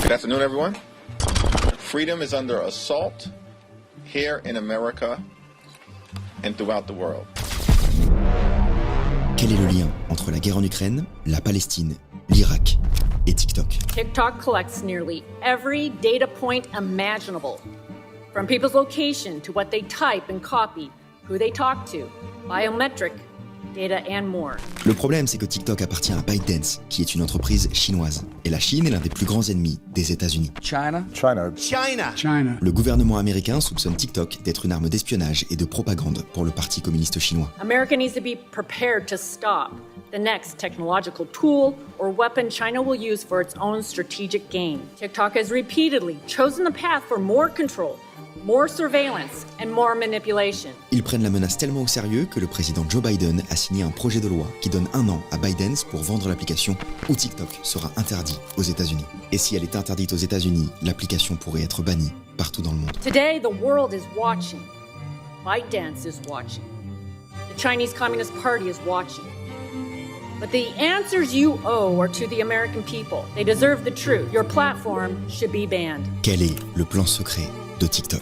Good afternoon, everyone. Freedom is under assault here in America and throughout the world. Quel est le lien entre la guerre en Ukraine, la Palestine, l'Irak et TikTok? TikTok collects nearly every data point imaginable, from people's location to what they type and copy, who they talk to, biometric data and more. Le problème, c'est que TikTok appartient à ByteDance, qui est une entreprise chinoise. Et la Chine est l'un des plus grands ennemis des États-Unis. China. Le gouvernement américain soupçonne TikTok d'être une arme d'espionnage et de propagande pour le Parti communiste chinois. America needs to be prepared to stop the next technological tool or weapon China will use for its own strategic gain. TikTok has repeatedly chosen the path for more control, more surveillance, and more manipulation. Ils prennent la menace tellement au sérieux que le président Joe Biden a signé un projet de loi qui donne 1 an à ByteDance pour vendre l'application où TikTok sera interdit aux États-Unis. Et si elle est interdite aux États-Unis, l'application pourrait être bannie partout dans le monde. Today, the world is watching. ByteDance is watching. The Chinese Communist Party is watching. But the answers you owe are to the American people. They deserve the truth. Your platform should be banned. Quel est le plan secret de TikTok?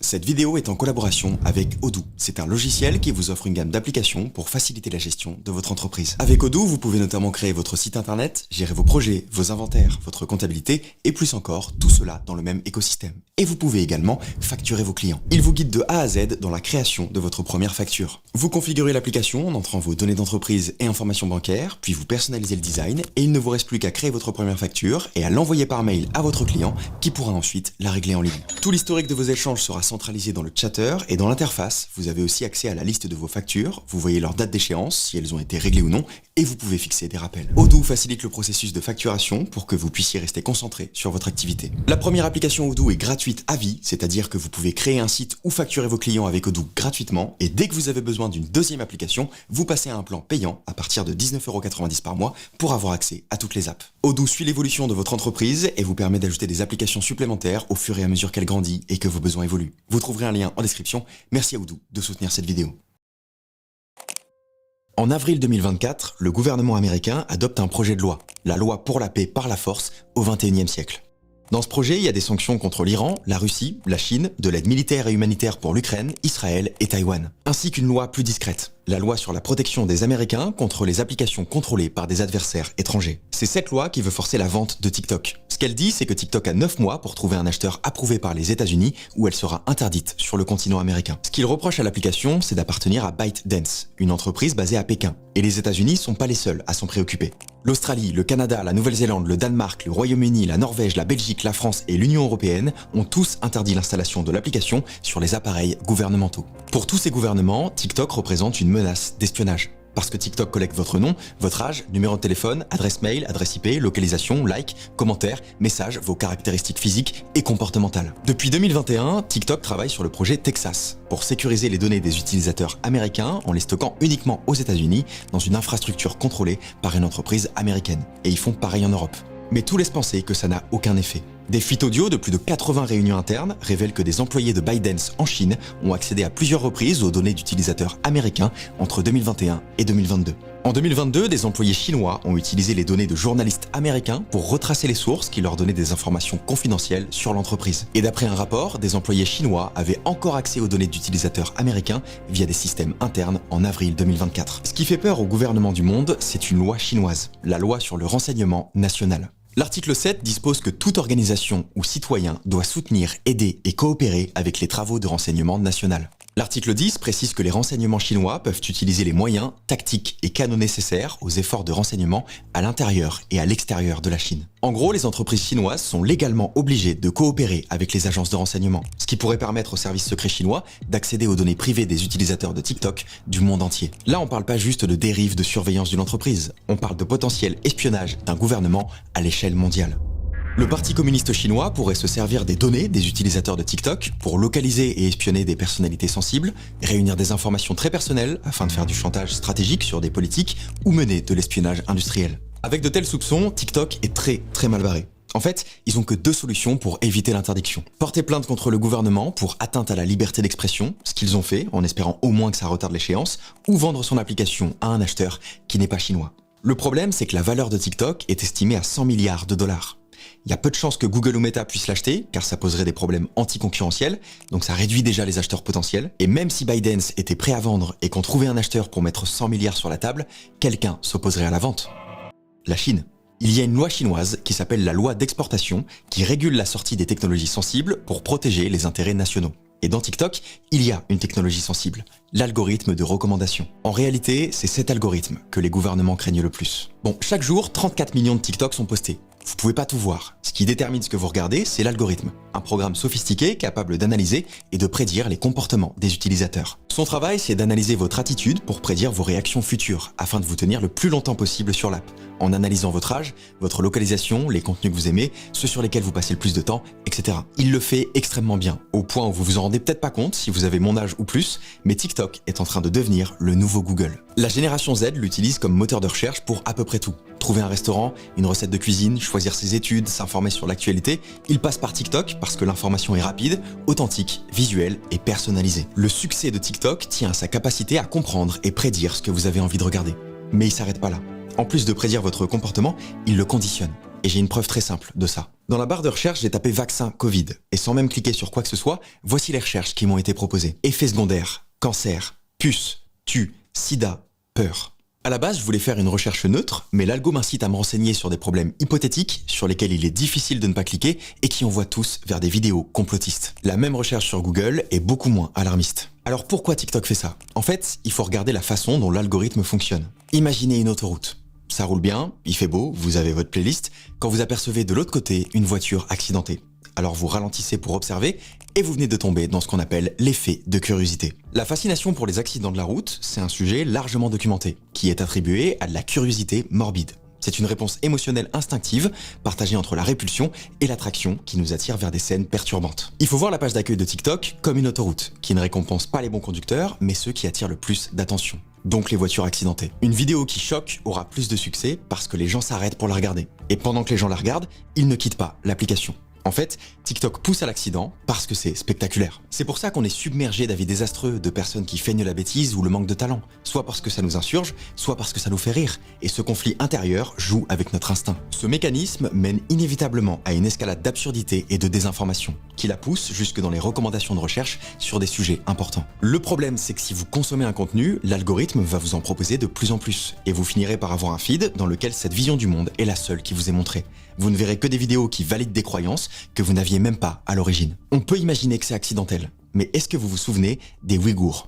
Cette vidéo est en collaboration avec Odoo. C'est un logiciel qui vous offre une gamme d'applications pour faciliter la gestion de votre entreprise. Avec Odoo, vous pouvez notamment créer votre site internet, gérer vos projets, vos inventaires, votre comptabilité et plus encore, tout cela dans le même écosystème. Et vous pouvez également facturer vos clients. Il vous guide de A à Z dans la création de votre première facture. Vous configurez l'application en entrant vos données d'entreprise et informations bancaires, puis vous personnalisez le design et il ne vous reste plus qu'à créer votre première facture et à l'envoyer par mail à votre client qui pourra ensuite la régler en ligne. Tout l'historique de vos échanges sera centralisé dans le chatter et dans l'interface, vous avez aussi accès à la liste de vos factures, vous voyez leur date d'échéance, si elles ont été réglées ou non, et vous pouvez fixer des rappels. Odoo facilite le processus de facturation pour que vous puissiez rester concentré sur votre activité. La première application Odoo est gratuite à vie, c'est-à-dire que vous pouvez créer un site ou facturer vos clients avec Odoo gratuitement, et dès que vous avez besoin d'une deuxième application, vous passez à un plan payant à partir de 19,90 € par mois pour avoir accès à toutes les apps. Odoo suit l'évolution de votre entreprise et vous permet d'ajouter des applications supplémentaires au fur et à mesure qu'elle grandit et que vos besoins évoluent. Vous trouverez un lien en description. Merci à Odoo de soutenir cette vidéo. En avril 2024, le gouvernement américain adopte un projet de loi, la loi pour la paix par la force au XXIe siècle. Dans ce projet, il y a des sanctions contre l'Iran, la Russie, la Chine, de l'aide militaire et humanitaire pour l'Ukraine, Israël et Taïwan, ainsi qu'une loi plus discrète, la loi sur la protection des Américains contre les applications contrôlées par des adversaires étrangers. C'est cette loi qui veut forcer la vente de TikTok. Ce qu'elle dit, c'est que TikTok a 9 mois pour trouver un acheteur approuvé par les États-Unis où elle sera interdite sur le continent américain. Ce qu'il reproche à l'application, c'est d'appartenir à ByteDance, une entreprise basée à Pékin. Et les États-Unis sont pas les seuls à s'en préoccuper. L'Australie, le Canada, la Nouvelle-Zélande, le Danemark, le Royaume-Uni, la Norvège, la Belgique, la France et l'Union européenne ont tous interdit l'installation de l'application sur les appareils gouvernementaux. Pour tous ces gouvernements, TikTok représente une menace d'espionnage. Parce que TikTok collecte votre nom, votre âge, numéro de téléphone, adresse mail, adresse IP, localisation, like, commentaires, messages, vos caractéristiques physiques et comportementales. Depuis 2021, TikTok travaille sur le projet Texas pour sécuriser les données des utilisateurs américains en les stockant uniquement aux États-Unis dans une infrastructure contrôlée par une entreprise américaine. Et ils font pareil en Europe. Mais tout laisse penser que ça n'a aucun effet. Des fuites audio de plus de 80 réunions internes révèlent que des employés de ByteDance en Chine ont accédé à plusieurs reprises aux données d'utilisateurs américains entre 2021 et 2022. En 2022, des employés chinois ont utilisé les données de journalistes américains pour retracer les sources qui leur donnaient des informations confidentielles sur l'entreprise. Et d'après un rapport, des employés chinois avaient encore accès aux données d'utilisateurs américains via des systèmes internes en avril 2024. Ce qui fait peur au gouvernement du monde, c'est une loi chinoise, la loi sur le renseignement national. L'article 7 dispose que toute organisation ou citoyen doit soutenir, aider et coopérer avec les travaux de renseignement national. L'article 10 précise que les renseignements chinois peuvent utiliser les moyens, tactiques et canaux nécessaires aux efforts de renseignement à l'intérieur et à l'extérieur de la Chine. En gros, les entreprises chinoises sont légalement obligées de coopérer avec les agences de renseignement, ce qui pourrait permettre aux services secrets chinois d'accéder aux données privées des utilisateurs de TikTok du monde entier. Là, on parle pas juste de dérive de surveillance d'une entreprise, on parle de potentiel espionnage d'un gouvernement à l'échelle mondiale. Le Parti communiste chinois pourrait se servir des données des utilisateurs de TikTok pour localiser et espionner des personnalités sensibles, réunir des informations très personnelles afin de faire du chantage stratégique sur des politiques ou mener de l'espionnage industriel. Avec de tels soupçons, TikTok est très mal barré. En fait, ils ont que 2 solutions pour éviter l'interdiction. Porter plainte contre le gouvernement pour atteinte à la liberté d'expression, ce qu'ils ont fait en espérant au moins que ça retarde l'échéance, ou vendre son application à un acheteur qui n'est pas chinois. Le problème, c'est que la valeur de TikTok est estimée à 100 milliards de dollars. Il y a peu de chances que Google ou Meta puissent l'acheter, car ça poserait des problèmes anticoncurrentiels, donc ça réduit déjà les acheteurs potentiels. Et même si ByteDance était prêt à vendre et qu'on trouvait un acheteur pour mettre 100 milliards sur la table, quelqu'un s'opposerait à la vente. La Chine. Il y a une loi chinoise qui s'appelle la loi d'exportation, qui régule la sortie des technologies sensibles pour protéger les intérêts nationaux. Et dans TikTok, il y a une technologie sensible, l'algorithme de recommandation. En réalité, c'est cet algorithme que les gouvernements craignent le plus. Bon, chaque jour, 34 millions de TikTok sont postés. Vous pouvez pas tout voir. Ce qui détermine ce que vous regardez, c'est l'algorithme. Un programme sophistiqué capable d'analyser et de prédire les comportements des utilisateurs. Son travail, c'est d'analyser votre attitude pour prédire vos réactions futures, afin de vous tenir le plus longtemps possible sur l'app, en analysant votre âge, votre localisation, les contenus que vous aimez, ceux sur lesquels vous passez le plus de temps, etc. Il le fait extrêmement bien, au point où vous vous en rendez peut-être pas compte si vous avez mon âge ou plus, mais TikTok est en train de devenir le nouveau Google. La génération Z l'utilise comme moteur de recherche pour à peu près tout. Trouver un restaurant, une recette de cuisine, choisir ses études, s'informer sur l'actualité, il passe par TikTok parce que l'information est rapide, authentique, visuelle et personnalisée. Le succès de TikTok tient à sa capacité à comprendre et prédire ce que vous avez envie de regarder. Mais il s'arrête pas là. En plus de prédire votre comportement, il le conditionne. Et j'ai une preuve très simple de ça. Dans la barre de recherche, j'ai tapé vaccin Covid. Et sans même cliquer sur quoi que ce soit, voici les recherches qui m'ont été proposées. Effets secondaires, cancer, puce, tue, sida, peur. À la base, je voulais faire une recherche neutre, mais l'algo m'incite à me renseigner sur des problèmes hypothétiques sur lesquels il est difficile de ne pas cliquer et qui envoient tous vers des vidéos complotistes. La même recherche sur Google est beaucoup moins alarmiste. Alors pourquoi TikTok fait ça? En fait, il faut regarder la façon dont l'algorithme fonctionne. Imaginez une autoroute. Ça roule bien, il fait beau, vous avez votre playlist, quand vous apercevez de l'autre côté une voiture accidentée. Alors vous ralentissez pour observer et vous venez de tomber dans ce qu'on appelle l'effet de curiosité. La fascination pour les accidents de la route, c'est un sujet largement documenté, qui est attribué à de la curiosité morbide. C'est une réponse émotionnelle instinctive, partagée entre la répulsion et l'attraction qui nous attire vers des scènes perturbantes. Il faut voir la page d'accueil de TikTok comme une autoroute, qui ne récompense pas les bons conducteurs, mais ceux qui attirent le plus d'attention. Donc les voitures accidentées. Une vidéo qui choque aura plus de succès parce que les gens s'arrêtent pour la regarder. Et pendant que les gens la regardent, ils ne quittent pas l'application. En fait, TikTok pousse à l'accident parce que c'est spectaculaire. C'est pour ça qu'on est submergé d'avis désastreux, de personnes qui feignent la bêtise ou le manque de talent. Soit parce que ça nous insurge, soit parce que ça nous fait rire. Et ce conflit intérieur joue avec notre instinct. Ce mécanisme mène inévitablement à une escalade d'absurdité et de désinformation, qui la pousse jusque dans les recommandations de recherche sur des sujets importants. Le problème, c'est que si vous consommez un contenu, l'algorithme va vous en proposer de plus en plus. Et vous finirez par avoir un feed dans lequel cette vision du monde est la seule qui vous est montrée. Vous ne verrez que des vidéos qui valident des croyances que vous n'aviez même pas à l'origine. On peut imaginer que c'est accidentel, mais est-ce que vous vous souvenez des Ouïghours?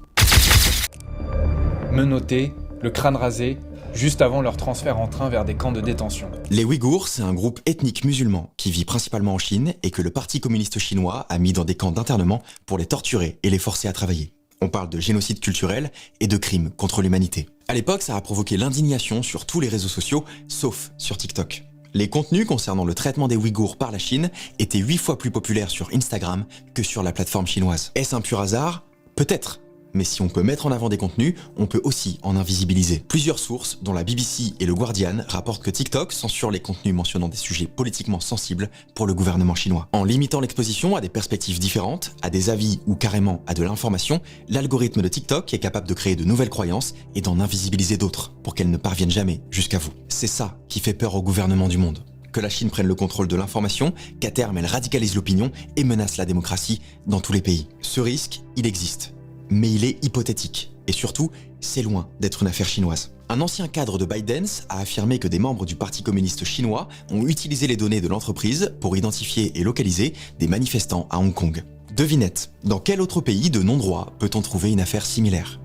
Menottés, le crâne rasé, juste avant leur transfert en train vers des camps de détention. Les Ouïghours, c'est un groupe ethnique musulman qui vit principalement en Chine et que le Parti communiste chinois a mis dans des camps d'internement pour les torturer et les forcer à travailler. On parle de génocide culturel et de crimes contre l'humanité. À l'époque, ça a provoqué l'indignation sur tous les réseaux sociaux, sauf sur TikTok. Les contenus concernant le traitement des Ouïghours par la Chine étaient 8 fois plus populaires sur Instagram que sur la plateforme chinoise. Est-ce un pur hasard? Peut-être. Mais si on peut mettre en avant des contenus, on peut aussi en invisibiliser. Plusieurs sources, dont la BBC et le Guardian, rapportent que TikTok censure les contenus mentionnant des sujets politiquement sensibles pour le gouvernement chinois. En limitant l'exposition à des perspectives différentes, à des avis ou carrément à de l'information, l'algorithme de TikTok est capable de créer de nouvelles croyances et d'en invisibiliser d'autres, pour qu'elles ne parviennent jamais jusqu'à vous. C'est ça qui fait peur au gouvernement du monde. Que la Chine prenne le contrôle de l'information, qu'à terme elle radicalise l'opinion et menace la démocratie dans tous les pays. Ce risque, il existe. Mais il est hypothétique. Et surtout, c'est loin d'être une affaire chinoise. Un ancien cadre de ByteDance a affirmé que des membres du Parti communiste chinois ont utilisé les données de l'entreprise pour identifier et localiser des manifestants à Hong Kong. Devinette, dans quel autre pays de non-droit peut-on trouver une affaire similaire?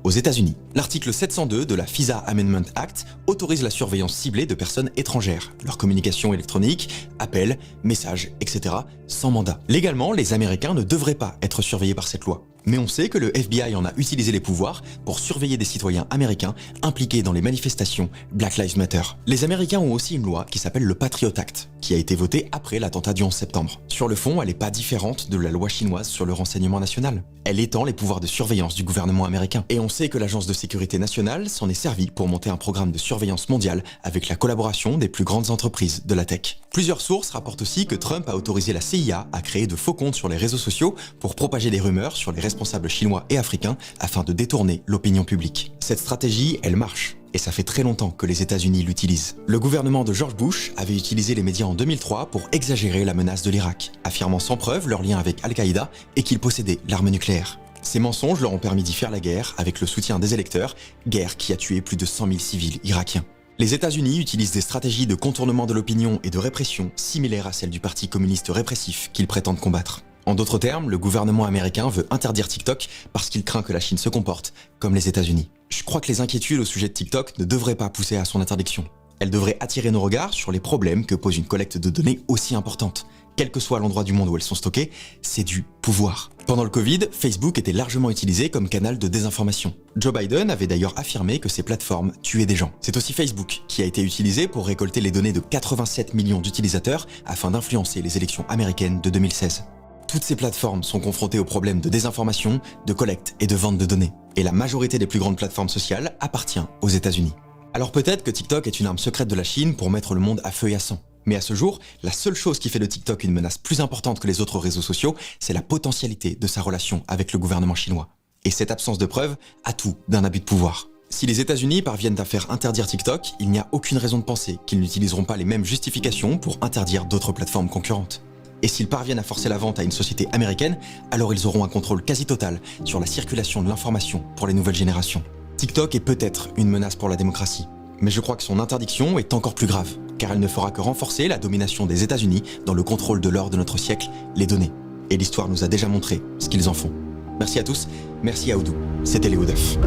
Aux États-Unis, l'article 702 de la FISA Amendment Act autorise la surveillance ciblée de personnes étrangères, leur communication électronique, appels, messages, etc., sans mandat. Légalement, les Américains ne devraient pas être surveillés par cette loi. Mais on sait que le FBI en a utilisé les pouvoirs pour surveiller des citoyens américains impliqués dans les manifestations Black Lives Matter. Les Américains ont aussi une loi qui s'appelle le Patriot Act, qui a été votée après l'attentat du 11 septembre. Sur le fond, elle n'est pas différente de la loi chinoise sur le renseignement national. Elle étend les pouvoirs de surveillance du gouvernement américain. Et on sait que l'Agence de sécurité nationale s'en est servie pour monter un programme de surveillance mondiale avec la collaboration des plus grandes entreprises de la tech. Plusieurs sources rapportent aussi que Trump a autorisé la CIA à créer de faux comptes sur les réseaux sociaux pour propager des rumeurs sur les responsables chinois et africains afin de détourner l'opinion publique. Cette stratégie, elle marche. Et ça fait très longtemps que les États-Unis l'utilisent. Le gouvernement de George Bush avait utilisé les médias en 2003 pour exagérer la menace de l'Irak, affirmant sans preuve leur lien avec Al-Qaïda et qu'ils possédaient l'arme nucléaire. Ces mensonges leur ont permis d'y faire la guerre avec le soutien des électeurs, guerre qui a tué plus de 100 000 civils irakiens. Les États-Unis utilisent des stratégies de contournement de l'opinion et de répression similaires à celles du parti communiste répressif qu'ils prétendent combattre. En d'autres termes, le gouvernement américain veut interdire TikTok parce qu'il craint que la Chine se comporte comme les États-Unis. Je crois que les inquiétudes au sujet de TikTok ne devraient pas pousser à son interdiction. Elles devraient attirer nos regards sur les problèmes que pose une collecte de données aussi importante. Quel que soit l'endroit du monde où elles sont stockées, c'est du pouvoir. Pendant le Covid, Facebook était largement utilisé comme canal de désinformation. Joe Biden avait d'ailleurs affirmé que ces plateformes tuaient des gens. C'est aussi Facebook qui a été utilisé pour récolter les données de 87 millions d'utilisateurs afin d'influencer les élections américaines de 2016. Toutes ces plateformes sont confrontées aux problèmes de désinformation, de collecte et de vente de données. Et la majorité des plus grandes plateformes sociales appartient aux États-Unis. Alors peut-être que TikTok est une arme secrète de la Chine pour mettre le monde à feu et à sang. Mais à ce jour, la seule chose qui fait de TikTok une menace plus importante que les autres réseaux sociaux, c'est la potentialité de sa relation avec le gouvernement chinois. Et cette absence de preuve a tout d'un abus de pouvoir. Si les États-Unis parviennent à faire interdire TikTok, il n'y a aucune raison de penser qu'ils n'utiliseront pas les mêmes justifications pour interdire d'autres plateformes concurrentes. Et s'ils parviennent à forcer la vente à une société américaine, alors ils auront un contrôle quasi total sur la circulation de l'information pour les nouvelles générations. TikTok est peut-être une menace pour la démocratie, mais je crois que son interdiction est encore plus grave, car elle ne fera que renforcer la domination des États-Unis dans le contrôle de l'or de notre siècle, les données. Et l'histoire nous a déjà montré ce qu'ils en font. Merci à tous, merci à Oudou, c'était Léo Duff.